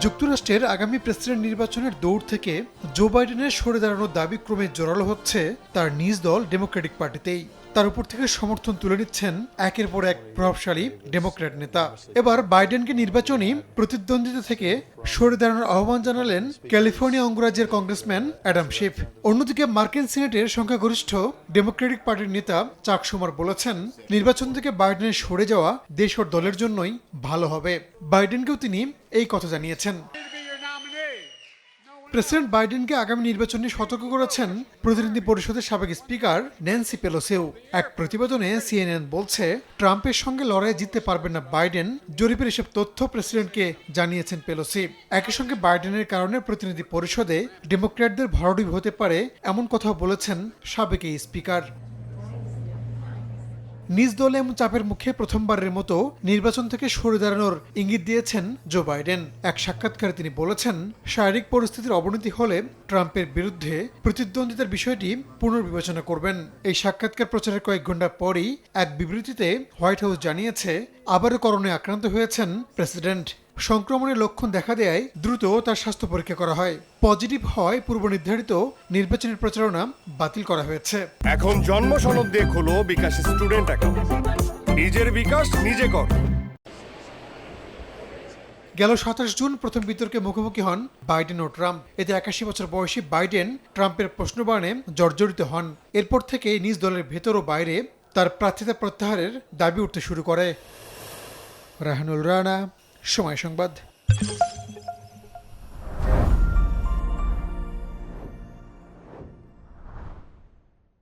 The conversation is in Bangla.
যুক্তরাষ্ট্রের আগামী প্রেসিডেন্ট নির্বাচনের দৌড় থেকে জো বাইডেনের সরে দাঁড়ানোর দাবি ক্রমে জোরালো হচ্ছে তার নিজ দল ডেমোক্রেটিক পার্টিতেই। তার উপর থেকে সমর্থন তুলে নিচ্ছেন একের পর এক প্রভাবশালী ডেমোক্র্যাট নেতা। এবার বাইডেনকে নির্বাচনী প্রতিদ্বন্দ্বিতা থেকে সরে দাঁড়ানোর আহ্বান জানালেন ক্যালিফোর্নিয়া অঙ্গরাজ্যের কংগ্রেসম্যান অ্যাডাম শিফ। অন্যদিকে মার্কিন সিনেটের সংখ্যাগরিষ্ঠ ডেমোক্রেটিক পার্টির নেতা চাক শুমার বলেছেন, নির্বাচন থেকে বাইডেনের সরে যাওয়া দেশ ও দলের জন্যই ভালো হবে। বাইডেনকেও তিনি এই কথা জানিয়েছেন। প্রেসিডেন্ট বাইডেনকে আগামী নির্বাচন নিয়ে সতর্ক করেছেন প্রতিনিধি পরিষদের সাবেক স্পিকার ন্যান্সি পেলোসিও। এক প্রতিবেদনে সিএনএন বলছে, ট্রাম্পের সঙ্গে লড়াই জিততে পারবেন না বাইডেন। জরিপের এসব তথ্য প্রেসিডেন্টকে জানিয়েছেন পেলোসি। একই সঙ্গে বাইডেনের কারণে প্রতিনিধি পরিষদে ডেমোক্র্যাটদের ভরাডুবি হতে পারে এমন কথাও বলেছেন সাবেক এই স্পিকার। নিজ দলে এমন চাপের মুখে প্রথমবারের মতো নির্বাচন থেকে সরে দাঁড়ানোর ইঙ্গিত দিয়েছেন জো বাইডেন। এক সাক্ষাৎকারে তিনি বলেছেন, শারীরিক পরিস্থিতির অবনতি হলে ট্রাম্পের বিরুদ্ধে প্রতিদ্বন্দ্বিতার বিষয়টি পুনর্বিবেচনা করবেন। এই সাক্ষাৎকার প্রচারের কয়েক ঘন্টা পরই এক বিবৃতিতে হোয়াইট হাউস জানিয়েছে, আবারও করোনায় আক্রান্ত হয়েছেন প্রেসিডেন্ট। সংক্রমণের লক্ষণ দেখা দেয় দ্রুত তার স্বাস্থ্য পরীক্ষা করা হয়। পজিটিভ হয় পূর্ব নির্ধারিত নির্বাচনী প্রচারণা বাতিল করা হয়েছে। এখন জন্ম সনদ দিয়ে খোলো বিকাশ স্টুডেন্ট অ্যাকাউন্ট। নিজের বিকাশ নিজে কর। গেল 27 জুন প্রথম বিতর্কে মুখোমুখি হন বাইডেন ও ট্রাম্প। এতে 81 বছর বয়সী বাইডেন ট্রাম্পের প্রশ্নবাণে জর্জরিত হন। এরপর থেকে নিজ দলের ভেতর ও বাইরে তার প্রার্থিতা প্রত্যাহারের দাবি উঠতে শুরু করে। রাহানুল রানা, সময় সংবাদ।